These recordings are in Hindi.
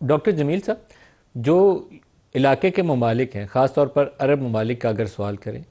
डॉक्टर जमील साहब, जो इलाके के ममालिक हैं, ख़ास तौर पर अरब ममालिक का अगर सवाल करें,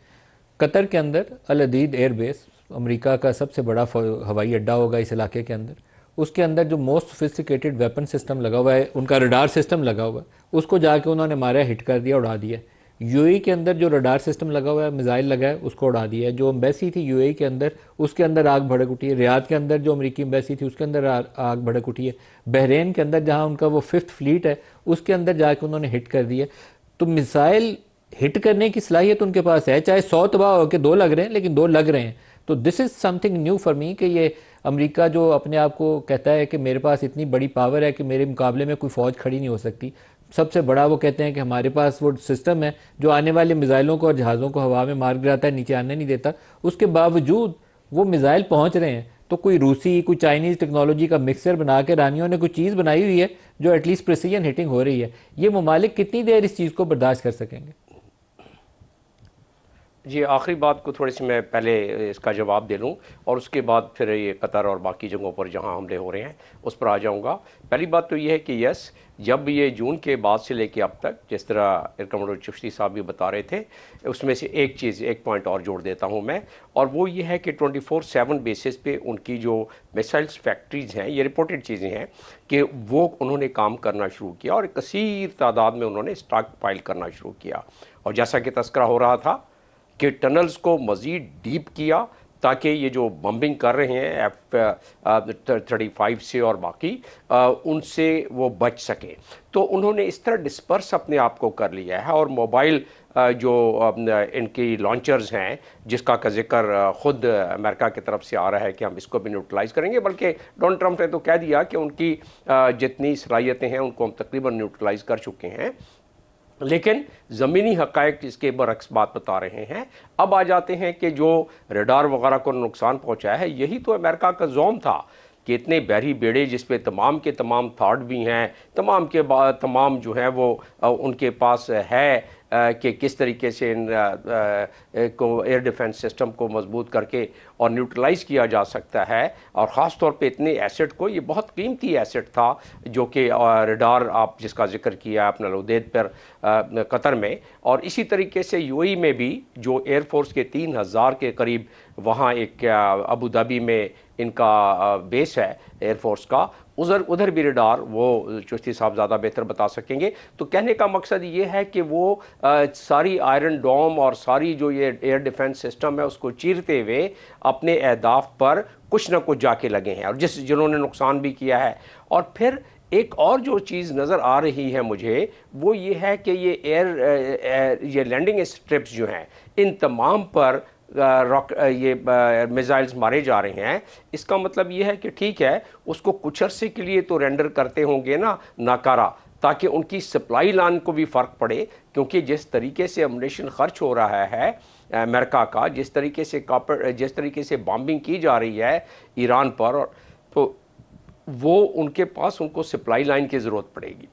कतर के अंदर अल अदीद एयरबेस अमेरिका का सबसे बड़ा हवाई अड्डा होगा इस इलाके के अंदर। उसके अंदर जो मोस्ट सोफिस्टिकेटेड वेपन सिस्टम लगा हुआ है, उनका रडार सिस्टम लगा हुआ है, उसको जाके उन्होंने मारा, हिट कर दिया, उड़ा दिया। यूएई के अंदर जो रडार सिस्टम लगा हुआ है, मिसाइल लगा है, उसको उड़ा दिया है। जो एम्बेसी थी यूएई के अंदर, उसके अंदर आग भड़क उठी है। रियाद के अंदर जो अमेरिकी एम्बेसी थी, उसके अंदर आग भड़क उठी है। बहरीन के अंदर जहाँ उनका वो 5th फ्लीट है, उसके अंदर जाके उन्होंने हिट कर दिया। तो मिसाइल हिट करने की सलाहियत उनके पास है, चाहे 100 तबाह हो के 2 लग रहे हैं, लेकिन 2 लग रहे हैं। तो this is something new for me कि ये अमेरिका जो अपने आप को कहता है कि मेरे पास इतनी बड़ी पावर है कि मेरे मुकाबले में कोई फ़ौज खड़ी नहीं हो सकती। सबसे बड़ा वो कहते हैं कि हमारे पास वो सिस्टम है जो आने वाले मिसाइलों को और जहाज़ों को हवा में मार गिराता है, नीचे आने नहीं देता। उसके बावजूद वो मिसाइल पहुंच रहे हैं। तो कोई रूसी, कोई चाइनीज़ टेक्नोलॉजी का मिक्सर बना के रानियों ने कोई चीज़ बनाई हुई है जो एटलीस्ट प्रिसीजन हिटिंग हो रही है। ये ममालिक कितनी देर इस चीज़ को बर्दाश्त कर सकेंगे? जी, आखिरी बात को थोड़ी सी मैं पहले इसका जवाब दे लूँ और उसके बाद फिर ये कतर और बाकी जगहों पर जहाँ हमले हो रहे हैं उस पर आ जाऊँगा। पहली बात तो ये है कि यस, जब ये जून के बाद से लेके अब तक, जिस तरह एयर कमांडर चिश्ती साहब भी बता रहे थे, उसमें से एक चीज़, एक पॉइंट और जोड़ देता हूँ मैं, और वो ये है कि 24/7 बेसिस पे उनकी जो मिसाइल्स फैक्ट्रीज़ हैं, ये रिपोर्टेड चीज़ें हैं कि वो उन्होंने काम करना शुरू किया और कसीर तादाद में उन्होंने स्टॉक पाइल करना शुरू किया। और जैसा कि तस्करा हो रहा था कि टनल्स को मज़ीद डीप किया ताकि ये जो बम्बिंग कर रहे हैं F-35 से और बाकी उनसे वो बच सके। तो उन्होंने इस तरह डिस्पर्स अपने आप को कर लिया है। और मोबाइल जो इनकी लॉन्चर्स हैं, जिसका का जिक्र ख़ुद अमेरिका की तरफ से आ रहा है कि हम इसको भी न्यूट्रलाइज़ करेंगे, बल्कि डोनाल्ड ट्रंप ने तो कह दिया कि उनकी जितनी सलाहियतें हैं उनको हम तकरीबन न्यूट्रलाइज़ कर चुके हैं। लेकिन ज़मीनी हक़ाइक़ इसके बरक्स बात बता रहे हैं। अब आ जाते हैं कि जो रडार वगैरह को नुकसान पहुंचाया है, यही तो अमेरिका का ज़ोम था कि इतने बहरी बेड़े जिस पे तमाम के तमाम थाट भी हैं, तमाम के बाद तमाम जो है वो उनके पास है कि किस तरीके से इन को एयर डिफेंस सिस्टम को मजबूत करके और न्यूट्रलाइज़ किया जा सकता है। और ख़ास तौर पे इतने एसेट को, ये बहुत कीमती एसेट था जो कि रडार आप जिसका जिक्र किया अपना लुदेद पर कतर में, और इसी तरीके से यूएई में भी जो एयरफोर्स के 3000 के करीब वहाँ एक अबू धाबी में इनका बेस है एयरफोर्स का, उधर भी रडार वो चिश्ती साहब ज़्यादा बेहतर बता सकेंगे। तो कहने का मकसद ये है कि वो सारी आयरन डोम और सारी जो ये एयर डिफेंस सिस्टम है उसको चीरते हुए अपने अहदाफ पर कुछ ना कुछ जाके लगे हैं, और जिन्होंने नुकसान भी किया है। और फिर एक और जो चीज़ नज़र आ रही है मुझे, वो ये है कि ये लैंडिंग स्ट्रिप्स जो हैं, इन तमाम पर ये मिसाइल्स मारे जा रहे हैं। इसका मतलब ये है कि ठीक है, उसको कुछ अरसे के लिए तो रेंडर करते होंगे ना नाकारा, ताकि उनकी सप्लाई लाइन को भी फ़र्क पड़े। क्योंकि जिस तरीके से अम्यूनिशन खर्च हो रहा है अमेरिका का, जिस तरीके से बॉम्बिंग की जा रही है ईरान पर, तो वो उनके पास उनको सप्लाई लाइन की ज़रूरत पड़ेगी।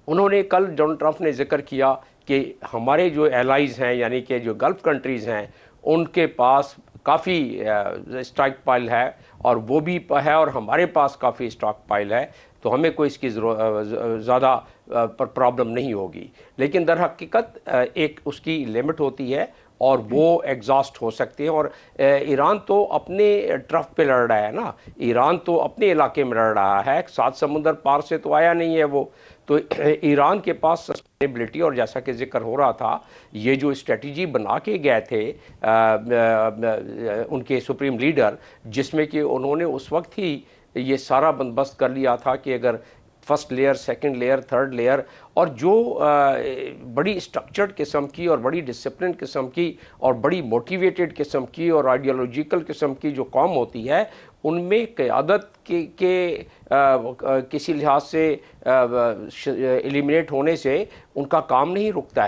उन्होंने कल डोनाल्ड ट्रंप ने जिक्र किया कि हमारे जो एलाइज़ हैं, यानी कि जो गल्फ़ कंट्रीज़ हैं, उनके पास काफ़ी स्टॉक पाइल है, और वो भी है, और हमारे पास काफ़ी स्टॉक पाइल है, तो हमें कोई इसकी ज़्यादा प्रॉब्लम नहीं होगी। लेकिन दर हकीकत एक उसकी लिमिट होती है और वो एग्जॉस्ट हो सकते हैं। और ईरान तो अपने ट्रफ पे लड़ रहा है ना, ईरान तो अपने इलाके में लड़ रहा है, 7 समुंदर पार से तो आया नहीं है वो। तो ईरान के पास सस्टेनेबिलिटी, और जैसा कि जिक्र हो रहा था, ये जो स्ट्रेटजी बना के गए थे उनके सुप्रीम लीडर, जिसमें कि उन्होंने उस वक्त ही ये सारा बंदोबस्त कर लिया था कि अगर first layer, second layer, third layer, और जो बड़ी स्ट्रक्चर्ड किस्म की और बड़ी डिसिप्लिन किस्म की और बड़ी मोटिवेटेड किस्म की और आइडियोलॉजिकल किस्म की जो कौम होती है, उनमें क़यादत के किसी लिहाज से एलिमिनेट होने से उनका काम नहीं रुकता है।